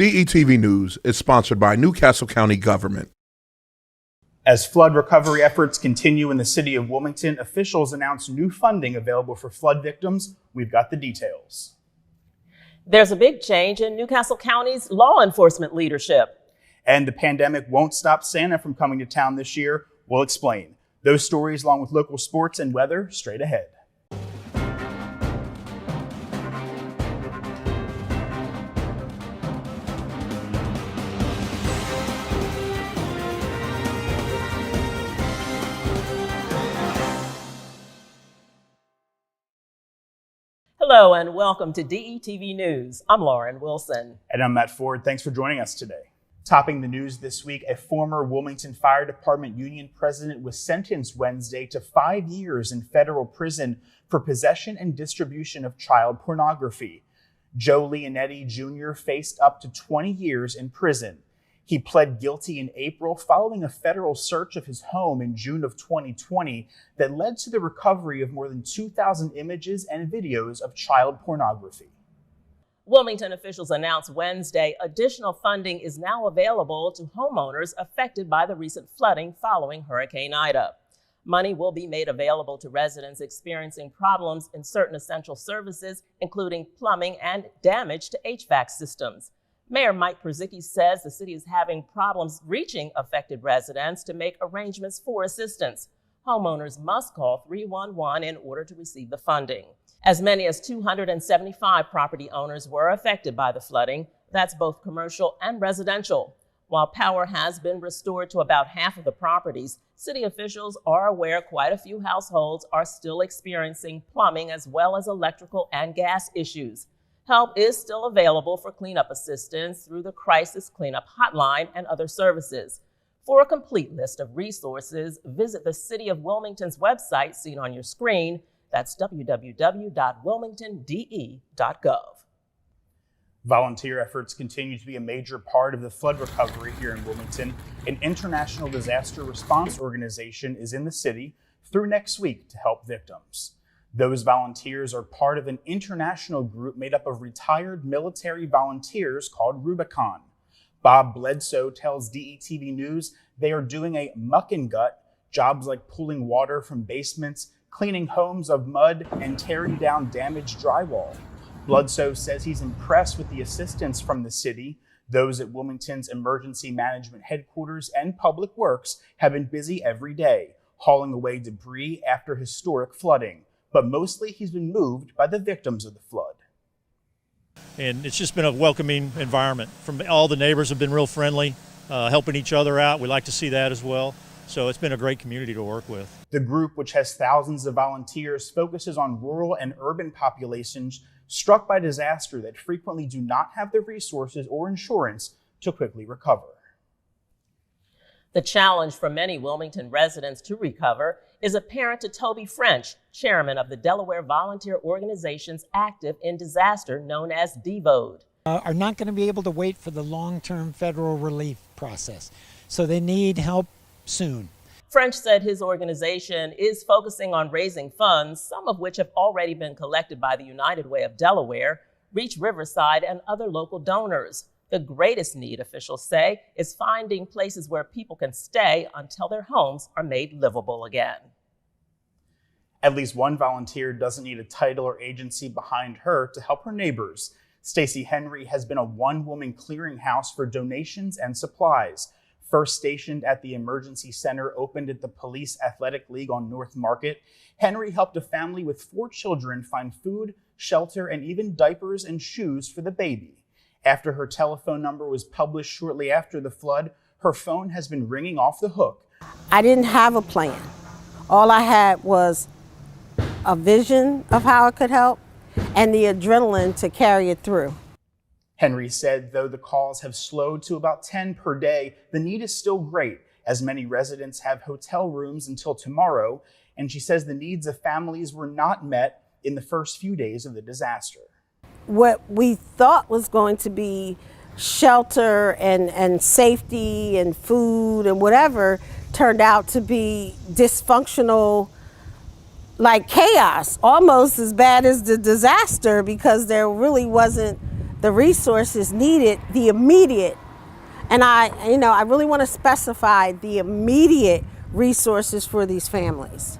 DETV News is sponsored by Newcastle County Government. As flood recovery efforts continue in the city of Wilmington, officials announced new funding available for flood victims. We've got the details. There's a big change in Newcastle County's law enforcement leadership. And the pandemic won't stop Santa from coming to town this year. We'll explain. Those stories, along with local sports and weather, straight ahead. Hello and welcome to DETV News. I'm Lauren Wilson. And I'm Matt Ford. Thanks for joining us today. Topping the news this week, a former Wilmington Fire Department union president was sentenced Wednesday to 5 years in federal prison for possession and distribution of child pornography. Joe Leonetti Jr. faced up to 20 years in prison. He pled guilty in April following a federal search of his home in June of 2020 that led to the recovery of more than 2,000 images and videos of child pornography. Wilmington officials announced Wednesday additional funding is now available to homeowners affected by the recent flooding following Hurricane Ida. Money will be made available to residents experiencing problems in certain essential services, including plumbing and damage to HVAC systems. Mayor Mike Przicki says the city is having problems reaching affected residents to make arrangements for assistance. Homeowners must call 311 in order to receive the funding. As many as 275 property owners were affected by the flooding. That's both commercial and residential. While power has been restored to about half of the properties, city officials are aware quite a few households are still experiencing plumbing as well as electrical and gas issues. Help is still available for cleanup assistance through the Crisis Cleanup Hotline and other services. For a complete list of resources, visit the City of Wilmington's website seen on your screen. That's www.wilmingtonde.gov. Volunteer efforts continue to be a major part of the flood recovery here in Wilmington. An international disaster response organization is in the city through next week to help victims. Those volunteers are part of an international group made up of retired military volunteers called Rubicon. Bob Bledsoe tells DETV News they are doing a muck and gut, jobs like pulling water from basements, cleaning homes of mud, and tearing down damaged drywall. Bledsoe says he's impressed with the assistance from the city. Those at Wilmington's Emergency Management Headquarters and Public Works have been busy every day, hauling away debris after historic flooding. But mostly he's been moved by the victims of the flood. And it's just been a welcoming environment. From all the neighbors have been real friendly, helping each other out. We like to see that as well. So it's been a great community to work with. The group, which has thousands of volunteers, focuses on rural and urban populations struck by disaster that frequently do not have the resources or insurance to quickly recover. The challenge for many Wilmington residents to recover is apparent to Toby French, chairman of the Delaware volunteer organizations active in disaster known as DVOD. Are not going to be able to wait for the long-term federal relief process, so they need help soon. French said his organization is focusing on raising funds, some of which have already been collected by the United Way of Delaware, Reach Riverside, and other local donors. The greatest need, officials say, is finding places where people can stay until their homes are made livable again. At least one volunteer doesn't need a title or agency behind her to help her neighbors. Stacey Henry has been a one-woman clearinghouse for donations and supplies. First stationed at the emergency center opened at the Police Athletic League on North Market, Henry helped a family with 4 children find food, shelter, and even diapers and shoes for the baby. After her telephone number was published shortly after the flood, her phone has been ringing off the hook. I didn't have a plan. All I had was a vision of how I could help and the adrenaline to carry it through. Henry said though the calls have slowed to about 10 per day, the need is still great, as many residents have hotel rooms until tomorrow, and she says the needs of families were not met in the first few days of the disaster. What we thought was going to be shelter and safety and food and whatever turned out to be dysfunctional, like chaos, almost as bad as the disaster, because there really wasn't the resources needed, the immediate, and I really want to specify the immediate resources for these families.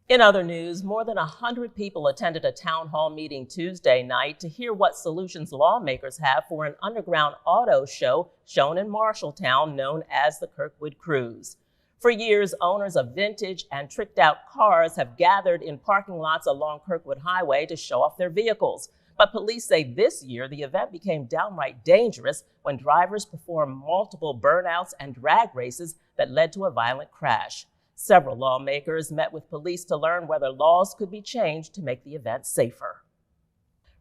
In other news, more than 100 people attended a town hall meeting Tuesday night to hear what solutions lawmakers have for an underground auto show shown in Marshalltown known as the Kirkwood Cruise. For years, owners of vintage and tricked-out cars have gathered in parking lots along Kirkwood Highway to show off their vehicles. But police say this year the event became downright dangerous when drivers performed multiple burnouts and drag races that led to a violent crash. Several lawmakers met with police to learn whether laws could be changed to make the event safer.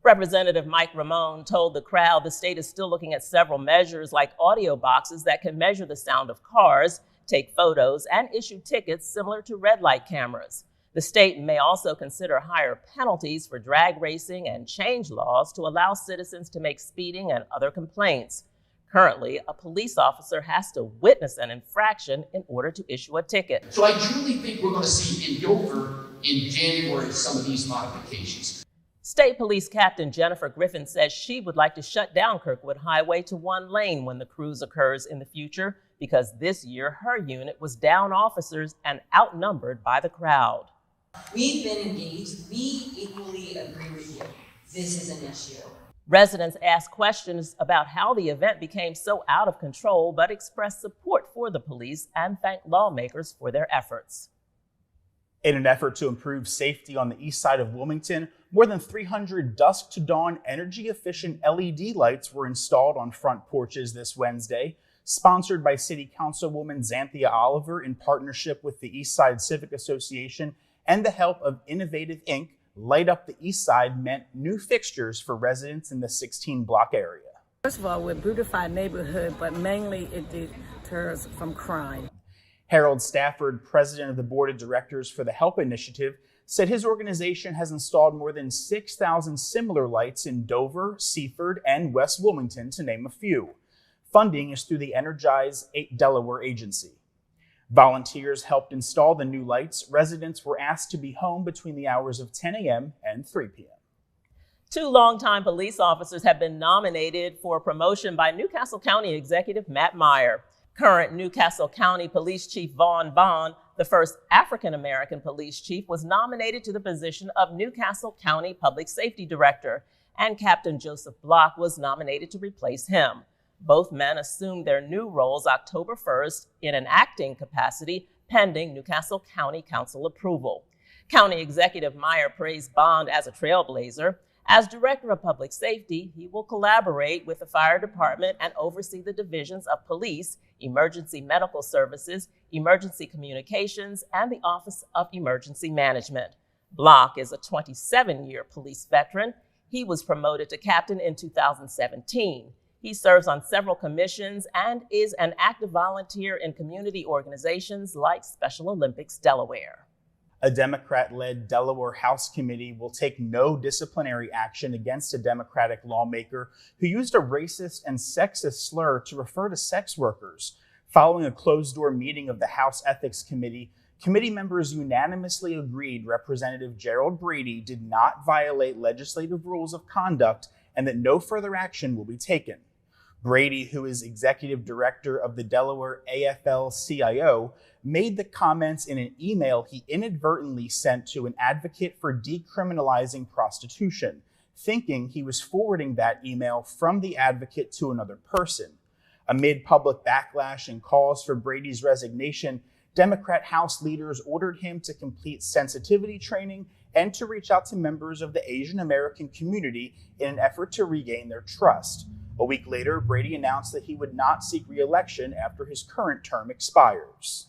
Representative Mike Ramone told the crowd the state is still looking at several measures like audio boxes that can measure the sound of cars, take photos, and issue tickets similar to red light cameras. The state may also consider higher penalties for drag racing and change laws to allow citizens to make speeding and other complaints. Currently, a police officer has to witness an infraction in order to issue a ticket. So I truly think we're going to see in Dover in January some of these modifications. State Police Captain Jennifer Griffin says she would like to shut down Kirkwood Highway to one lane when the cruise occurs in the future because this year her unit was down officers and outnumbered by the crowd. We've been engaged. We equally agree with you. This is an issue. Residents asked questions about how the event became so out of control, but expressed support for the police and thanked lawmakers for their efforts. In an effort to improve safety on the east side of Wilmington, more than 300 dusk-to-dawn energy-efficient LED lights were installed on front porches this Wednesday, sponsored by City Councilwoman Xanthia Oliver in partnership with the East Side Civic Association and the help of Innovative Inc. Light Up the East Side meant new fixtures for residents in the 16-block area. First of all, we're a beautified neighborhood, but mainly it deters from crime. Harold Stafford, president of the board of directors for the HELP Initiative, said his organization has installed more than 6,000 similar lights in Dover, Seaford, and West Wilmington, to name a few. Funding is through the Energize Delaware agency. Volunteers helped install the new lights. Residents were asked to be home between the hours of 10 a.m. and 3 p.m. 2 longtime police officers have been nominated for promotion by Newcastle County Executive Matt Meyer. Current Newcastle County Police Chief Vaughn Bond, the first African-American police chief, was nominated to the position of Newcastle County Public Safety Director, and Captain Joseph Block was nominated to replace him. Both men assumed their new roles October 1st in an acting capacity, pending Newcastle County Council approval. County Executive Meyer praised Bond as a trailblazer. As Director of Public Safety, he will collaborate with the Fire Department and oversee the divisions of Police, Emergency Medical Services, Emergency Communications, and the Office of Emergency Management. Block is a 27-year police veteran. He was promoted to captain in 2017. He serves on several commissions and is an active volunteer in community organizations like Special Olympics Delaware. A Democrat-led Delaware House committee will take no disciplinary action against a Democratic lawmaker who used a racist and sexist slur to refer to sex workers. Following a closed-door meeting of the House Ethics Committee, committee members unanimously agreed Representative Gerald Brady did not violate legislative rules of conduct and that no further action will be taken. Brady, who is executive director of the Delaware AFL-CIO, made the comments in an email he inadvertently sent to an advocate for decriminalizing prostitution, thinking he was forwarding that email from the advocate to another person. Amid public backlash and calls for Brady's resignation, Democrat House leaders ordered him to complete sensitivity training and to reach out to members of the Asian American community in an effort to regain their trust. A week later, Brady announced that he would not seek re-election after his current term expires.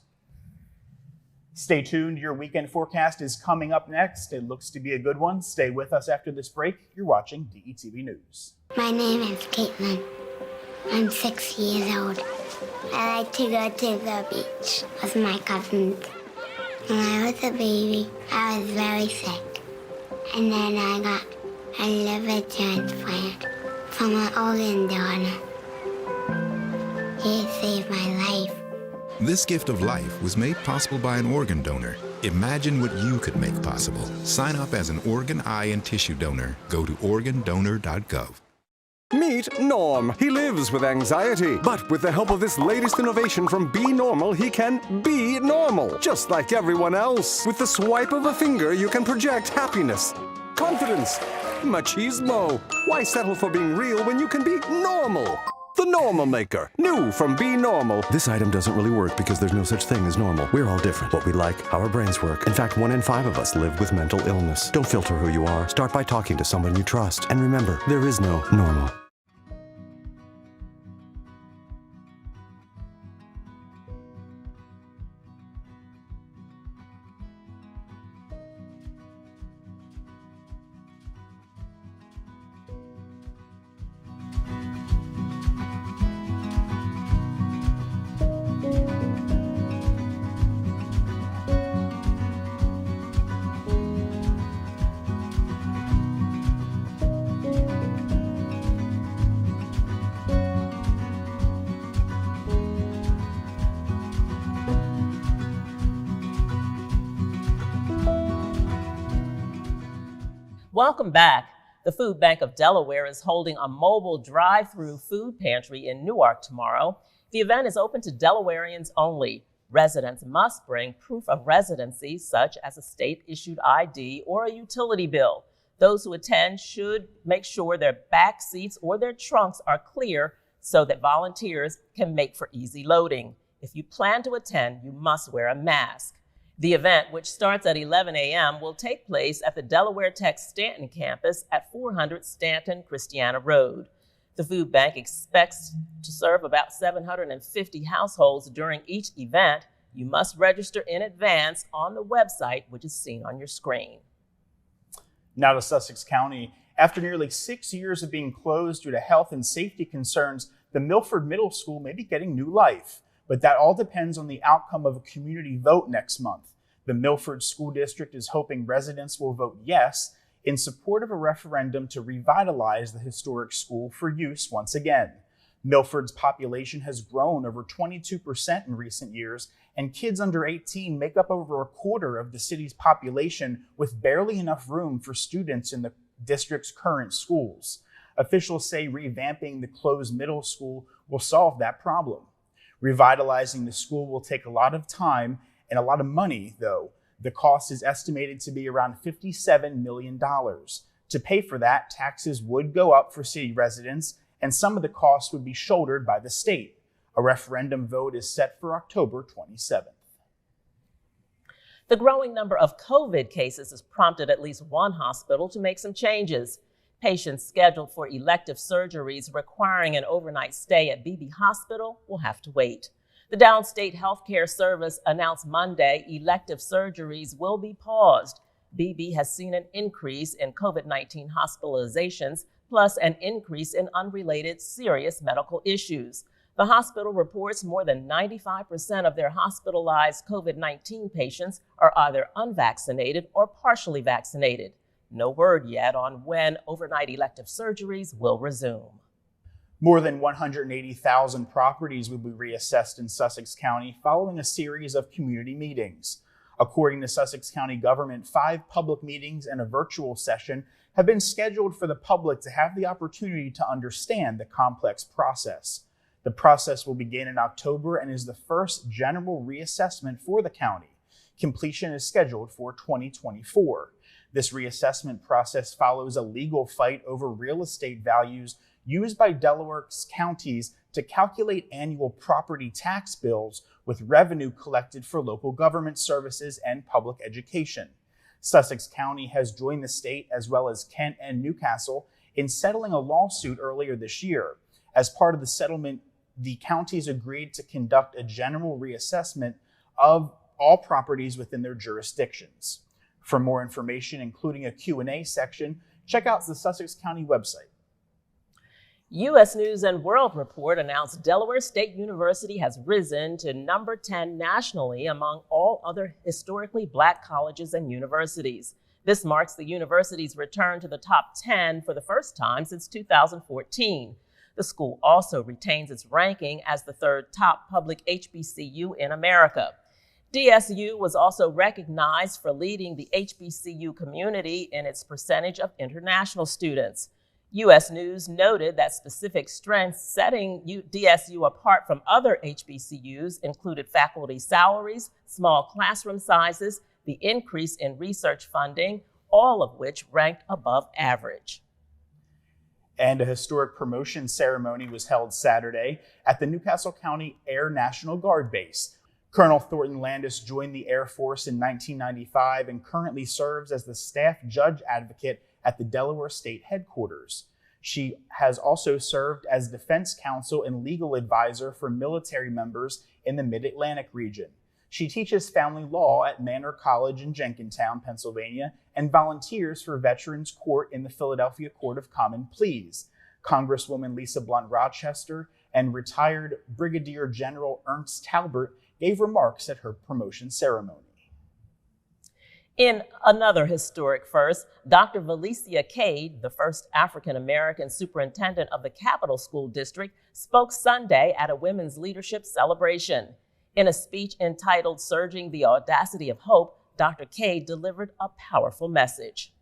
Stay tuned. Your weekend forecast is coming up next. It looks to be a good one. Stay with us after this break. You're watching DETV News. My name is Caitlin. I'm 6 years old. I like to go to the beach with my cousins. When I was a baby, I was very sick. And then I got a liver transplant from an organ donor. He saved my life. This gift of life was made possible by an organ donor. Imagine what you could make possible. Sign up as an organ, eye, and tissue donor. Go to organdonor.gov. Meet Norm. He lives with anxiety, but with the help of this latest innovation from Be Normal, he can be normal, just like everyone else. With the swipe of a finger, you can project happiness, confidence, machismo. Why settle for being real when you can be normal? The Normal Maker, new from Be Normal. This item doesn't really work because there's no such thing as normal. We're all different. What we like, how our brains work. In fact, 1 in 5 of us live with mental illness. Don't filter who you are. Start by talking to someone you trust. And remember, there is no normal. Welcome back. The Food Bank of Delaware is holding a mobile drive-through food pantry in Newark tomorrow. The event is open to Delawareans only. Residents must bring proof of residency, such as a state-issued ID or a utility bill. Those who attend should make sure their back seats or their trunks are clear so that volunteers can make for easy loading. If you plan to attend, you must wear a mask. The event, which starts at 11 a.m., will take place at the Delaware Tech Stanton campus at 400 Stanton Christiana Road. The food bank expects to serve about 750 households during each event. You must register in advance on the website, which is seen on your screen. Now to Sussex County. After nearly 6 years of being closed due to health and safety concerns, the Milford Middle School may be getting new life. But that all depends on the outcome of a community vote next month. The Milford School District is hoping residents will vote yes in support of a referendum to revitalize the historic school for use once again. Milford's population has grown over 22% in recent years, and kids under 18 make up over a quarter of the city's population, with barely enough room for students in the district's current schools. Officials say revamping the closed middle school will solve that problem. Revitalizing the school will take a lot of time and a lot of money, though. The cost is estimated to be around $57 million. To pay for that, taxes would go up for city residents, and some of the costs would be shouldered by the state. A referendum vote is set for October 27th. The growing number of COVID cases has prompted at least one hospital to make some changes. Patients scheduled for elective surgeries requiring an overnight stay at Beebe Hospital will have to wait. The Downstate Healthcare Service announced Monday elective surgeries will be paused. Beebe has seen an increase in COVID-19 hospitalizations, plus an increase in unrelated serious medical issues. The hospital reports more than 95% of their hospitalized COVID-19 patients are either unvaccinated or partially vaccinated. No word yet on when overnight elective surgeries will resume. More than 180,000 properties will be reassessed in Sussex County following a series of community meetings. According to Sussex County government, 5 public meetings and a virtual session have been scheduled for the public to have the opportunity to understand the complex process. The process will begin in October and is the first general reassessment for the county. Completion is scheduled for 2024. This reassessment process follows a legal fight over real estate values used by Delaware's counties to calculate annual property tax bills with revenue collected for local government services and public education. Sussex County has joined the state, as well as Kent and Newcastle, in settling a lawsuit earlier this year. As part of the settlement, the counties agreed to conduct a general reassessment of all properties within their jurisdictions. For more information, including a Q&A section, check out the Sussex County website. U.S. News and World Report announced Delaware State University has risen to number 10 nationally among all other historically Black colleges and universities. This marks the university's return to the top 10 for the first time since 2014. The school also retains its ranking as the 3rd top public HBCU in America. DSU was also recognized for leading the HBCU community in its percentage of international students. U.S. News noted that specific strengths setting DSU apart from other HBCUs included faculty salaries, small classroom sizes, the increase in research funding, all of which ranked above average. And a historic promotion ceremony was held Saturday at the Newcastle County Air National Guard Base. Colonel Thornton Landis joined the Air Force in 1995 and currently serves as the staff judge advocate at the Delaware State Headquarters. She has also served as defense counsel and legal advisor for military members in the Mid-Atlantic region. She teaches family law at Manor College in Jenkintown, Pennsylvania, and volunteers for Veterans Court in the Philadelphia Court of Common Pleas. Congresswoman Lisa Blunt Rochester and retired Brigadier General Ernst Talbert gave remarks at her promotion ceremony. In another historic first, Dr. Valencia Cade, the first African-American superintendent of the Capital School District, spoke Sunday at a women's leadership celebration. In a speech entitled Surging the Audacity of Hope, Dr. Cade delivered a powerful message.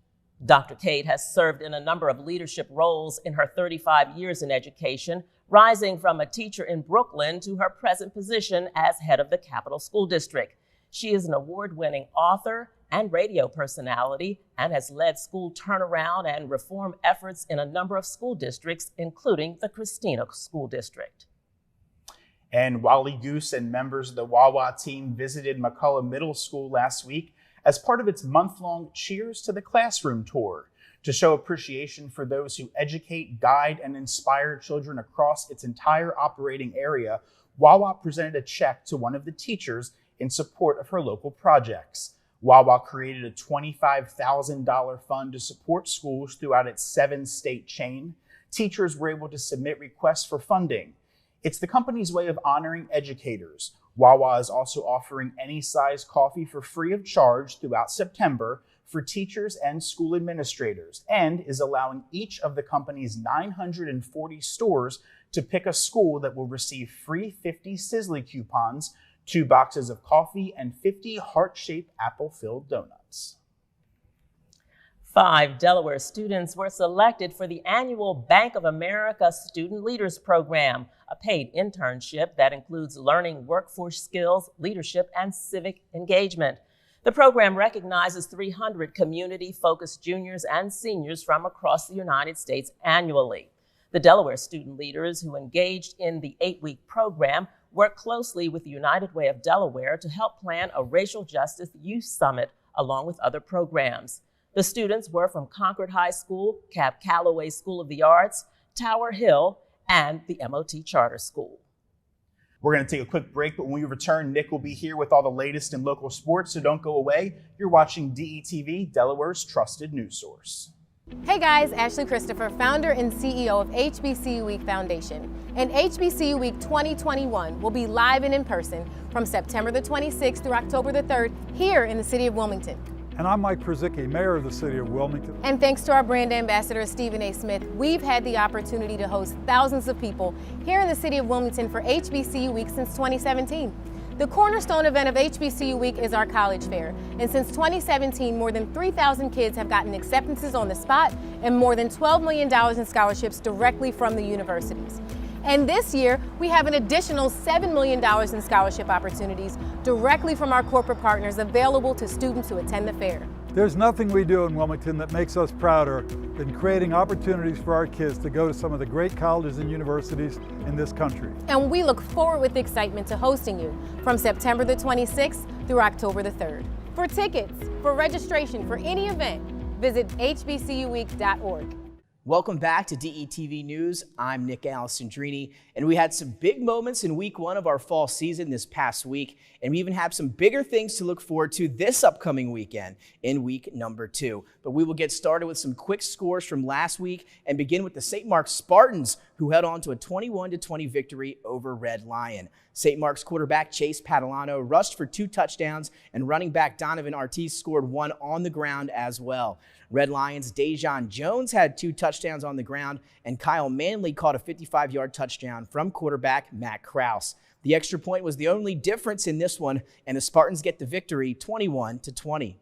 Dr. Cade has served in a number of leadership roles in her 35 years in education, rising from a teacher in Brooklyn to her present position as head of the Capital School District. She is an award-winning author and radio personality and has led school turnaround and reform efforts in a number of school districts, including the Christina School District. And Wally Goose and members of the Wawa team visited McCullough Middle School last week as part of its month-long Cheers to the Classroom tour. To show appreciation for those who educate, guide, and inspire children across its entire operating area, Wawa presented a check to one of the teachers in support of her local projects. Wawa created a $25,000 fund to support schools throughout its 7-state chain. Teachers were able to submit requests for funding. It's the company's way of honoring educators. Wawa is also offering any size coffee for free of charge throughout September for teachers and school administrators, and is allowing each of the company's 940 stores to pick a school that will receive free 50 Sizzly coupons, 2 boxes of coffee, and 50 heart-shaped apple-filled donuts. 5 Delaware students were selected for the annual Bank of America Student Leaders Program, a paid internship that includes learning workforce skills, leadership, and civic engagement. The program recognizes 300 community-focused juniors and seniors from across the United States annually. The Delaware student leaders who engaged in the 8-week program work closely with the United Way of Delaware to help plan a racial justice youth summit along with other programs. The students were from Concord High School, Cab Calloway School of the Arts, Tower Hill, and the MOT Charter School. We're going to take a quick break, but when we return, Nick will be here with all the latest in local sports, so don't go away. You're watching DETV, Delaware's trusted news source. Hey guys, Ashley Christopher, founder and CEO of HBCU Week Foundation. And HBCU Week 2021 will be live and in person from September the 26th through October the 3rd here in the city of Wilmington. And I'm Mike Przicki, mayor of the city of Wilmington. And thanks to our brand ambassador, Stephen A. Smith, we've had the opportunity to host thousands of people here in the city of Wilmington for HBCU Week since 2017. The cornerstone event of HBCU Week is our college fair. And since 2017, more than 3,000 kids have gotten acceptances on the spot and more than $12 million in scholarships directly from the universities. And this year, we have an additional $7 million in scholarship opportunities directly from our corporate partners available to students who attend the fair. There's nothing we do in Wilmington that makes us prouder than creating opportunities for our kids to go to some of the great colleges and universities in this country. And we look forward with excitement to hosting you from September the 26th through October the 3rd. For tickets, for registration for any event, visit hbcuweek.org. Welcome back to DETV News. I'm Nick Alessandrini, and we had some big moments in week 1 of our fall season this past week, and we even have some bigger things to look forward to this upcoming weekend in week number 2. But we will get started with some quick scores from last week and begin with the St. Mark's Spartans, who held on to a 21-20 victory over Red Lion. St. Mark's quarterback Chase Padalano rushed for 2 touchdowns, and running back Donovan Ortiz scored 1 on the ground as well. Red Lions' Dejon Jones had 2 touchdowns on the ground, and Kyle Manley caught a 55-yard touchdown from quarterback Matt Krause. The extra point was the only difference in this one, and the Spartans get the victory 21-20.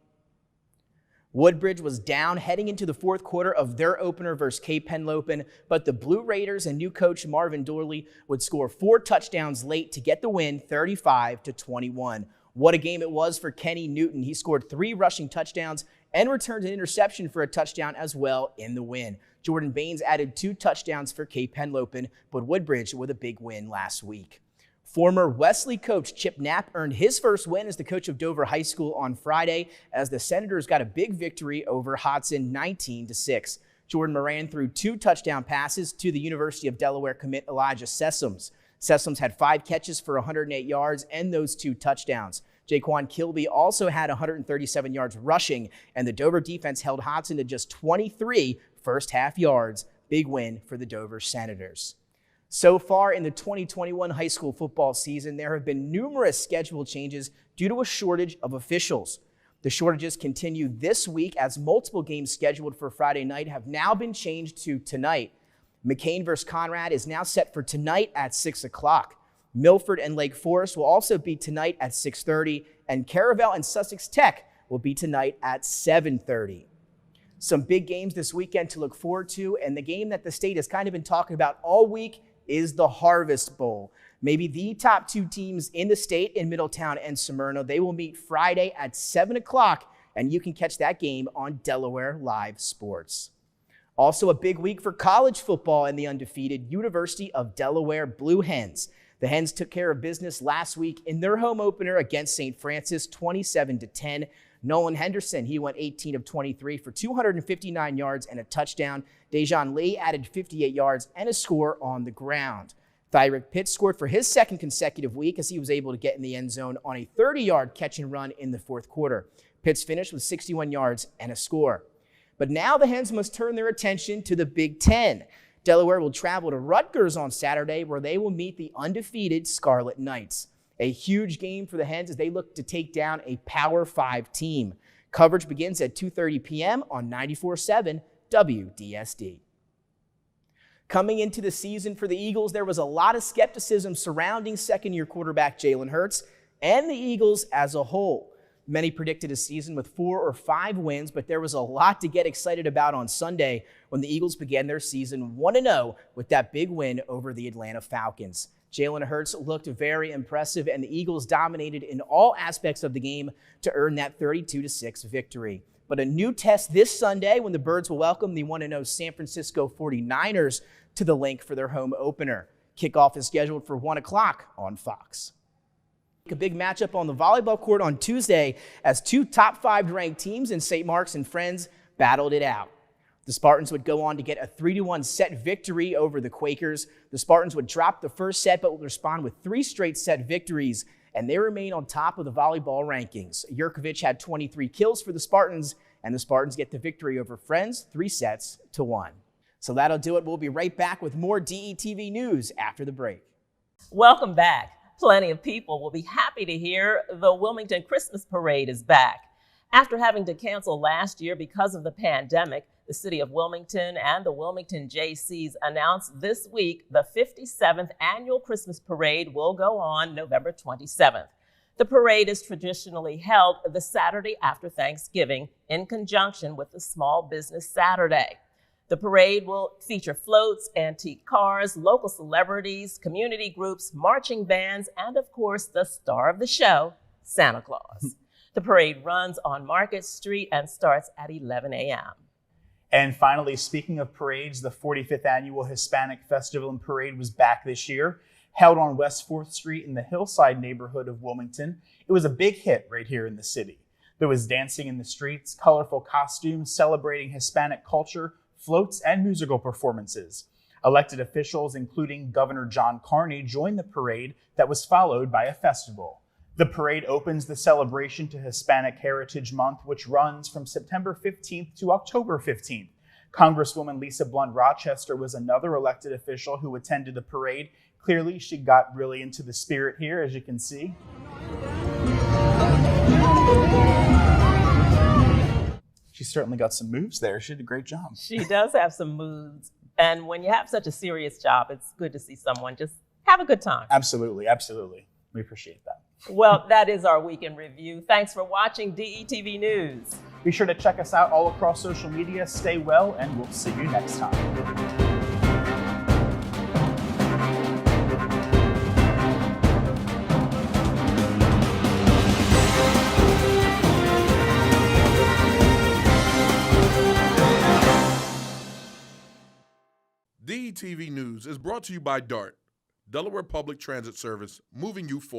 Woodbridge was down heading into the fourth quarter of their opener versus Cape Henlopen, but the Blue Raiders and new coach Marvin Dorley would score 4 touchdowns late to get the win 35-21. What a game it was for Kenny Newton. He scored 3 rushing touchdowns and returned an interception for a touchdown as well in the win. Jordan Baines added 2 touchdowns for Cape Henlopen, but Woodbridge with a big win last week. Former Wesley coach Chip Knapp earned his first win as the coach of Dover High School on Friday as the Senators got a big victory over Hodson 19-6. Jordan Moran threw 2 touchdown passes to the University of Delaware commit Elijah Sessoms. Sessoms had 5 catches for 108 yards and those 2 touchdowns. Jaquan Kilby also had 137 yards rushing, and the Dover defense held Hodson to just 23 first-half yards. Big win for the Dover Senators. So far in the 2021 high school football season, there have been numerous schedule changes due to a shortage of officials. The shortages continue this week as multiple games scheduled for Friday night have now been changed to tonight. McCain versus Conrad is now set for tonight at 6 o'clock. Milford and Lake Forest will also be tonight at 6:30, and Caravel and Sussex Tech will be tonight at 7:30. Some big games this weekend to look forward to, and the game that the state has kind of been talking about all week is the Harvest Bowl. Maybe the top 2 teams in the state in Middletown and Smyrna. They will meet Friday at 7 o'clock, and you can catch that game on Delaware Live Sports. Also a big week for college football and the undefeated University of Delaware Blue Hens. The Hens took care of business last week in their home opener against St. Francis, 27-10. Nolan Henderson, he went 18 of 23 for 259 yards and a touchdown. Dejan Lee added 58 yards and a score on the ground. Thyrick Pitts scored for his second consecutive week as he was able to get in the end zone on a 30-yard catch and run in the fourth quarter. Pitts finished with 61 yards and a score. But now the Hens must turn their attention to the Big Ten. Delaware will travel to Rutgers on Saturday, where they will meet the undefeated Scarlet Knights. A huge game for the Hens as they look to take down a Power 5 team. Coverage begins at 2:30 p.m. on 94.7 WDSD. Coming into the season for the Eagles, there was a lot of skepticism surrounding second-year quarterback Jalen Hurts and the Eagles as a whole. Many predicted a season with 4 or 5 wins, but there was a lot to get excited about on Sunday when the Eagles began their season 1-0 with that big win over the Atlanta Falcons. Jalen Hurts looked very impressive, and the Eagles dominated in all aspects of the game to earn that 32-6 victory. But a new test this Sunday when the Birds will welcome the 1-0 San Francisco 49ers to the Link for their home opener. Kickoff is scheduled for 1 o'clock on Fox. A big matchup on the volleyball court on Tuesday as 2 top 5 ranked teams in St. Mark's and Friends battled it out. The Spartans would go on to get a 3-1 set victory over the Quakers. The Spartans would drop the first set but would respond with 3 straight set victories, and they remain on top of the volleyball rankings. Jurkovic had 23 kills for the Spartans, and the Spartans get the victory over Friends 3-1. So that'll do it. We'll be right back with more DETV news after the break. Welcome back. Plenty of people will be happy to hear the Wilmington Christmas Parade is back. After having to cancel last year because of the pandemic, the city of Wilmington and the Wilmington Jaycees announced this week the 57th annual Christmas Parade will go on November 27th. The parade is traditionally held the Saturday after Thanksgiving in conjunction with the Small Business Saturday. The parade will feature floats, antique cars, local celebrities, community groups, marching bands, and of course, the star of the show, Santa Claus. The parade runs on Market Street and starts at 11 a.m. And finally, speaking of parades, the 45th annual Hispanic Festival and Parade was back this year, held on West 4th Street in the Hillside neighborhood of Wilmington. It was a big hit right here in the city. There was dancing in the streets, colorful costumes celebrating Hispanic culture, floats, and musical performances. Elected officials, including Governor John Carney, joined the parade that was followed by a festival. The parade opens the celebration to Hispanic Heritage Month, which runs from September 15th to October 15th. Congresswoman Lisa Blunt Rochester was another elected official who attended the parade. Clearly, she got really into the spirit here, as you can see. She certainly got some moves there. She did a great job. She does have some moves. And when you have such a serious job, it's good to see someone just have a good time. Absolutely, absolutely. We appreciate that. Well, that is our week in review. Thanks for watching DETV News. Be sure to check us out all across social media. Stay well, and we'll see you next time. DETV News is brought to you by DART, Delaware Public Transit Service, moving you forward.